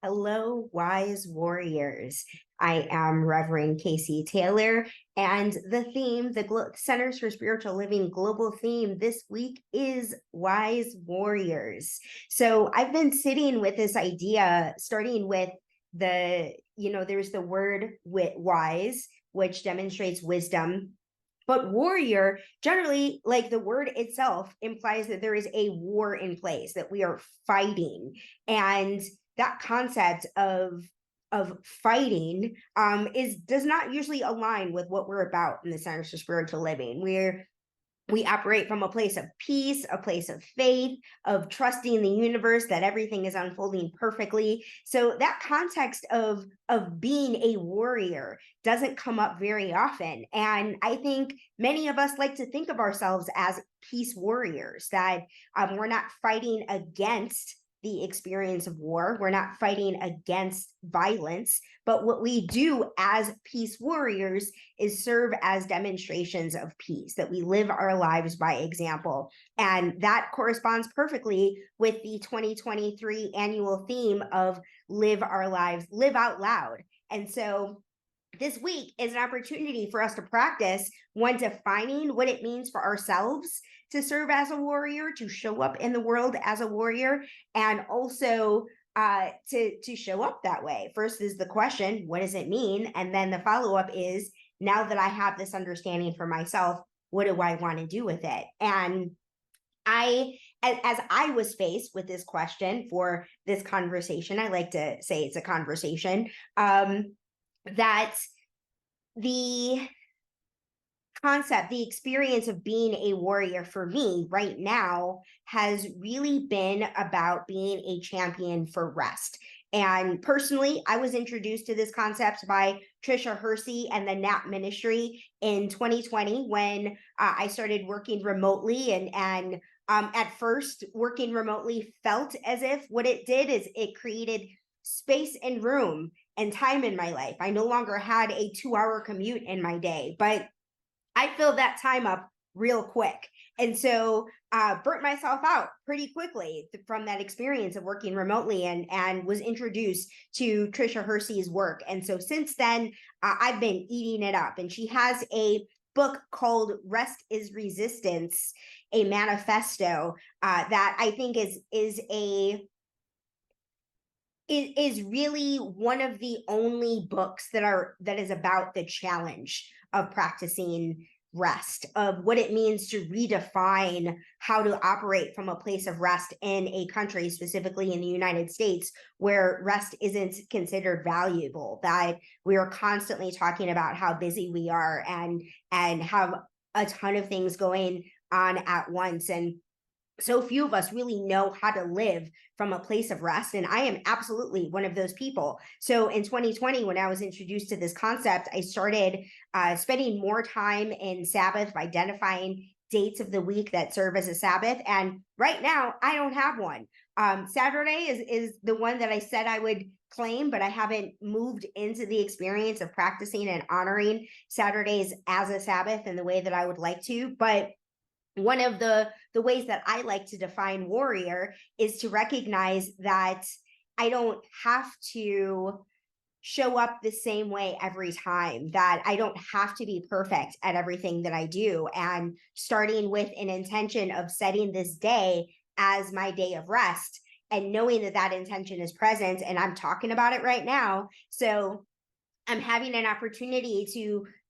Hello, wise warriors. I am Reverend Casey Taylor, and the theme, the Centers for Spiritual Living global theme this week is wise warriors. So I've been sitting with this idea, starting with there's the word wise, which demonstrates wisdom. But warrior, generally, like the word itself, implies that there is a war in place, that we are fighting. And that concept of fighting does not usually align with what we're about in the Centers for Spiritual Living. We operate from a place of peace, a place of faith, of trusting the universe that everything is unfolding perfectly. So that context of being a warrior doesn't come up very often. And I think many of us like to think of ourselves as peace warriors, that we're not fighting against the experience of war. We're not fighting against violence, but what we do as peace warriors is serve as demonstrations of peace, that we live our lives by example. And that corresponds perfectly with the 2023 annual theme of live our lives, live out loud. And so this week is an opportunity for us to practice one, defining what it means for ourselves to serve as a warrior, to show up in the world as a warrior, and also to show up that way. First is the question, what does it mean? And then the follow-up is, now that I have this understanding for myself, what do I want to do with it? And as I was faced with this question for this conversation, I like to say it's a conversation, that the concept, the experience of being a warrior for me right now has really been about being a champion for rest. And personally, I was introduced to this concept by Tricia Hersey and the NAP Ministry in 2020 when I started working remotely. And at first, working remotely felt as if what it did is it created space and room and time in my life. I no longer had a 2-hour commute in my day, but I filled that time up real quick. And so burnt myself out pretty quickly from that experience of working remotely, and was introduced to Tricia Hersey's work. And so since then, I've been eating it up. And she has a book called Rest is Resistance, a manifesto that I think is really one of the only books that is about the challenge of practicing rest, of what it means to redefine how to operate from a place of rest in a country, specifically in the United States, where rest isn't considered valuable, that we are constantly talking about how busy we are and have a ton of things going on at once. And so few of us really know how to live from a place of rest. And I am absolutely one of those people. So in 2020, when I was introduced to this concept, I started spending more time in Sabbath, identifying dates of the week that serve as a Sabbath. And right now, I don't have one. Saturday is the one that I said I would claim, but I haven't moved into the experience of practicing and honoring Saturdays as a Sabbath in the way that I would like to. But one of the ways that I like to define warrior is to recognize that I don't have to show up the same way every time, that I don't have to be perfect at everything that I do. And starting with an intention of setting this day as my day of rest and knowing that that intention is present, and I'm talking about it right now. So I'm having an opportunity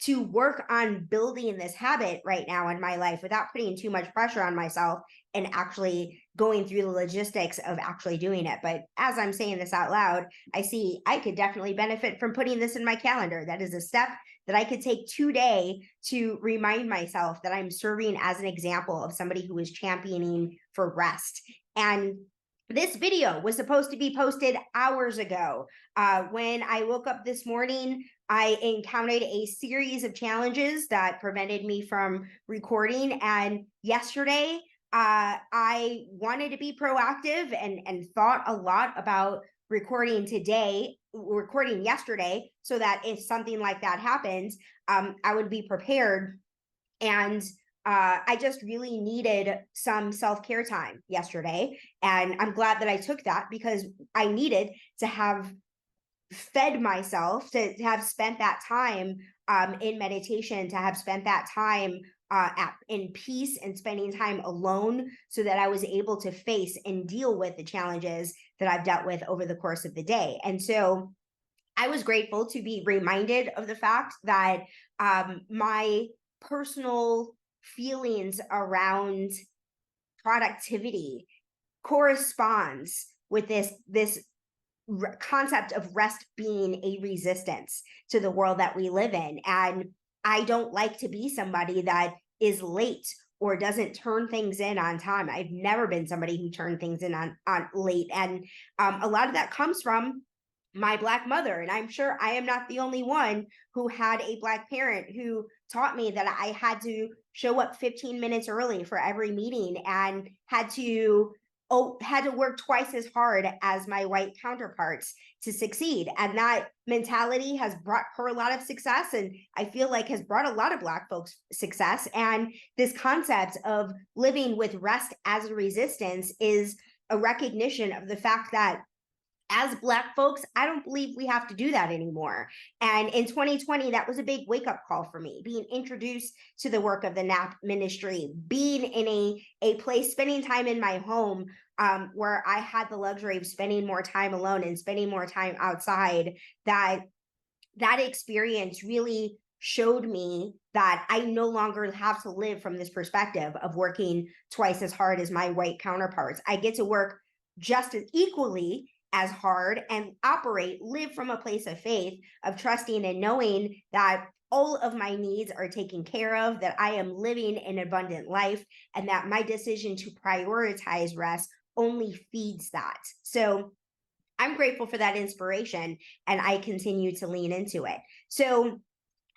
to work on building this habit right now in my life without putting too much pressure on myself and actually going through the logistics of actually doing it. But as I'm saying this out loud, I see I could definitely benefit from putting this in my calendar. That is a step that I could take today to remind myself that I'm serving as an example of somebody who is championing for rest. And this video was supposed to be posted hours ago. When I woke up this morning, I encountered a series of challenges that prevented me from recording. And yesterday, I wanted to be proactive and thought a lot about recording yesterday, so that if something like that happens, I would be prepared. And I just really needed some self-care time yesterday. And I'm glad that I took that, because I needed to have fed myself, to have spent that time in meditation, to have spent that time in peace and spending time alone, so that I was able to face and deal with the challenges that I've dealt with over the course of the day. And so I was grateful to be reminded of the fact that my personal feelings around productivity corresponds with this concept of rest being a resistance to the world that we live in. And I don't like to be somebody that is late or doesn't turn things in on time. I've never been somebody who turned things in on late. And a lot of that comes from my Black mother. And I'm sure I am not the only one who had a Black parent who taught me that I had to show up 15 minutes early for every meeting, and had to work twice as hard as my white counterparts to succeed. And that mentality has brought her a lot of success, and I feel like has brought a lot of Black folks success. And this concept of living with rest as a resistance is a recognition of the fact that as Black folks, I don't believe we have to do that anymore. And in 2020, that was a big wake-up call for me, being introduced to the work of the NAP ministry, being in a place, spending time in my home, where I had the luxury of spending more time alone and spending more time outside. That experience really showed me that I no longer have to live from this perspective of working twice as hard as my white counterparts. I get to work just as equally as hard and live from a place of faith, of trusting and knowing that all of my needs are taken care of, that I am living an abundant life, and that my decision to prioritize rest only feeds that. So I'm grateful for that inspiration, and I continue to lean into it. So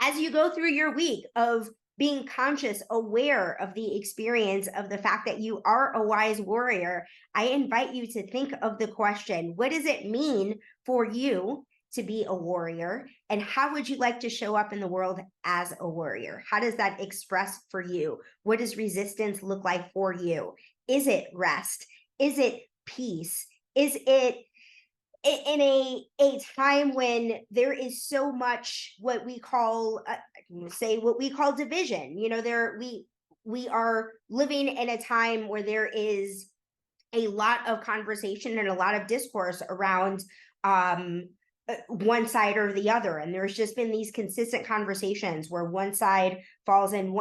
as you go through your week of being conscious, aware of the experience of the fact that you are a wise warrior, I invite you to think of the question, what does it mean for you to be a warrior? And how would you like to show up in the world as a warrior? How does that express for you? What does resistance look like for you? Is it rest? Is it peace? Is it in a time when there is so much what we call division? We are living in a time where there is a lot of conversation and a lot of discourse around one side or the other, and there's just been these consistent conversations where one side falls in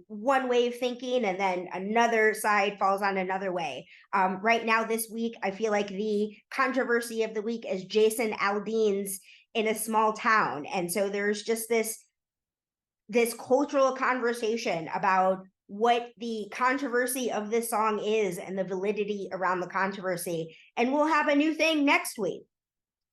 one way of thinking, and then another side falls on another way. Right now, this week, I feel like the controversy of the week is Jason Aldean's "In a Small Town," and so there's just this cultural conversation about what the controversy of this song is and the validity around the controversy, and we'll have a new thing next week.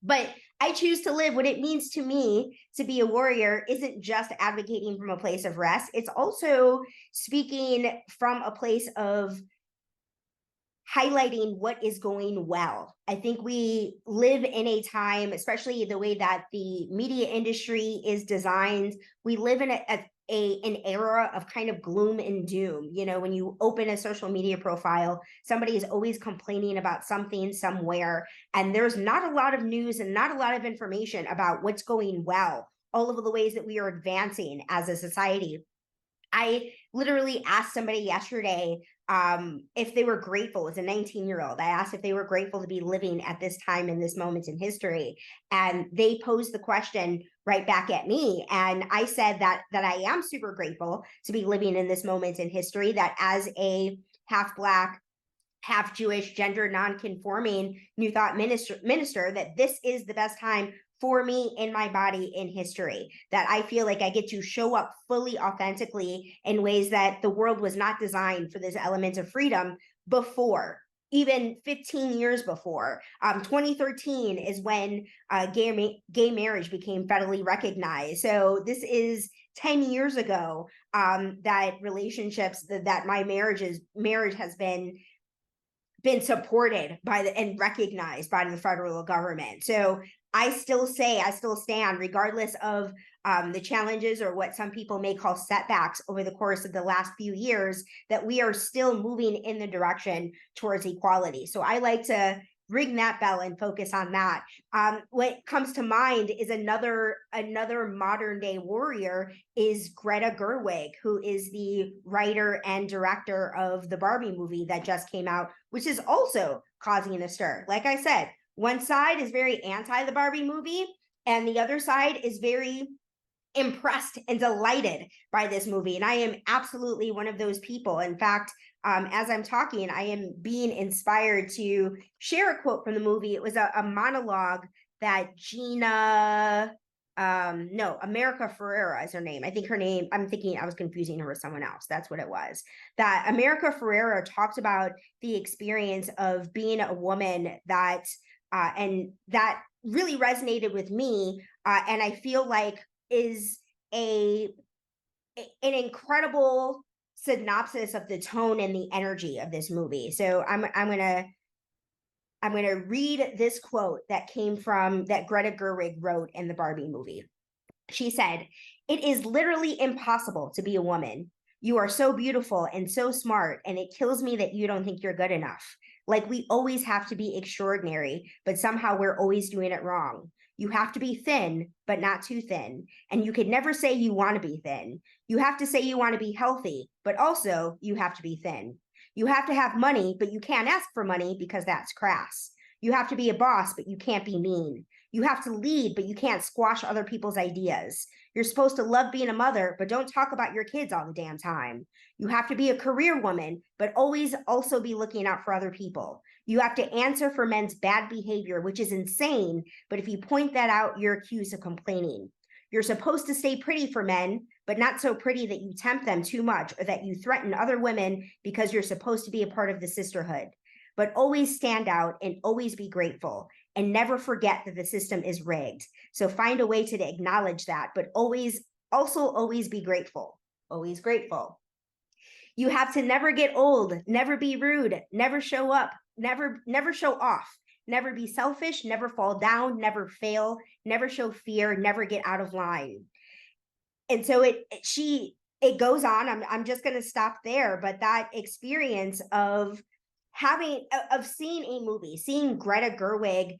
But I choose to live. What it means to me to be a warrior isn't just advocating from a place of rest. It's also speaking from a place of highlighting what is going well. I think we live in a time, especially the way that the media industry is designed, we live in an era of kind of gloom and doom. When you open a social media profile, somebody is always complaining about something somewhere, and there's not a lot of news and not a lot of information about what's going well, all of the ways that we are advancing as a society. I literally asked somebody yesterday if they were grateful. As a 19-year-old, I asked if they were grateful to be living at this time in this moment in history, and they posed the question right back at me. And I said that I am super grateful to be living in this moment in history, that as a half Black, half Jewish, gender non-conforming New Thought minister, that this is the best time for me in my body in history, that I feel like I get to show up fully authentically in ways that the world was not designed for this element of freedom before, even 15 years before. 2013 is when gay marriage became federally recognized. So this is 10 years ago that relationships, that my marriage has been supported by and recognized by the federal government. So I still stand, regardless of the challenges, or what some people may call setbacks over the course of the last few years, that we are still moving in the direction towards equality. So I like to ring that bell and focus on that. What comes to mind is another modern day warrior is Greta Gerwig, who is the writer and director of the Barbie movie that just came out, which is also causing a stir. Like I said, one side is very anti the Barbie movie, and the other side is very impressed and delighted by this movie. And I am absolutely one of those people. In fact, as I'm talking, I am being inspired to share a quote from the movie. It was a monologue that America Ferrera is her name. I think her name, I'm thinking I was confusing her with someone else. That's what it was. That America Ferrera talked about the experience of being a woman that, and that really resonated with me. And I feel like is an incredible synopsis of the tone and the energy of this movie. So I'm gonna read this quote that came from that Greta Gerwig wrote in the Barbie movie. She said, "It is literally impossible to be a woman. You are so beautiful and so smart, and it kills me that you don't think you're good enough. Like we always have to be extraordinary, but somehow we're always doing it wrong. You have to be thin, but not too thin. And you could never say you want to be thin. You have to say you want to be healthy, but also you have to be thin. You have to have money, but you can't ask for money because that's crass. You have to be a boss, but you can't be mean. You have to lead, but you can't squash other people's ideas. You're supposed to love being a mother, but don't talk about your kids all the damn time. You have to be a career woman, but always also be looking out for other people. You have to answer for men's bad behavior, which is insane, but if you point that out, you're accused of complaining. You're supposed to stay pretty for men, but not so pretty that you tempt them too much or that you threaten other women because you're supposed to be a part of the sisterhood. But always stand out and always be grateful and never forget that the system is rigged. So find a way to acknowledge that, but always be grateful. Always grateful. You have to never get old, never be rude, never show up, never show off, never be selfish, never fall down, never fail, never show fear, never get out of line. And so it goes on. I'm just going to stop there, but that experience of seeing a movie, seeing Greta Gerwig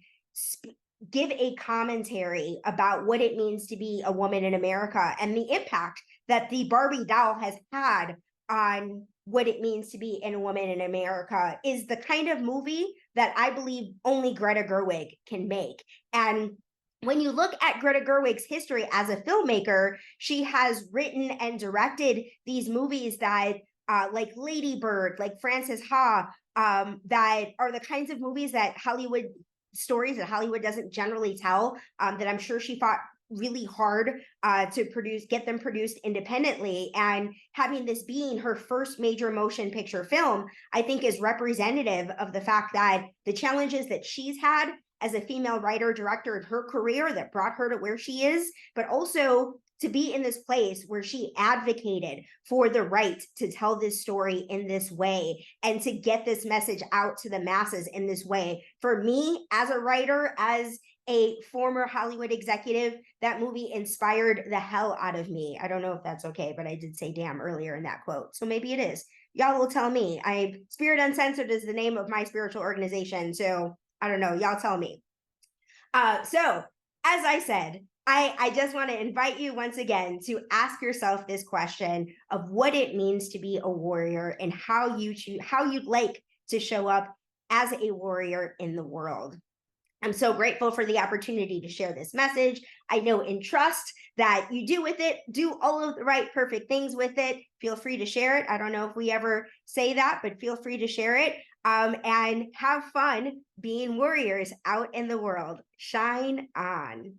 give a commentary about what it means to be a woman in America and the impact that the Barbie doll has had on what it means to be a woman in America is the kind of movie that I believe only Greta Gerwig can make. And when you look at Greta Gerwig's history as a filmmaker, she has written and directed these movies that like Lady Bird, like Frances Ha, that are the kinds of movies that Hollywood doesn't generally tell, that I'm sure she fought really hard to get them produced independently. And having this being her first major motion picture film, I think is representative of the fact that the challenges that she's had as a female writer director in her career that brought her to where she is, but also to be in this place where she advocated for the right to tell this story in this way and to get this message out to the masses in this way. For me, as a writer, as a former Hollywood executive, that movie inspired the hell out of me. I don't know if that's okay, but I did say damn earlier in that quote, so maybe it is. Y'all will tell me. Spirit Uncensored is the name of my spiritual organization, so I don't know. Y'all tell me. So, as I said, I just want to invite you once again to ask yourself this question of what it means to be a warrior and how you'd like to show up as a warrior in the world. I'm so grateful for the opportunity to share this message. I know and trust that you do all of the right, perfect things with it. Feel free to share it. I don't know if we ever say that, but feel free to share it. And have fun being warriors out in the world. Shine on.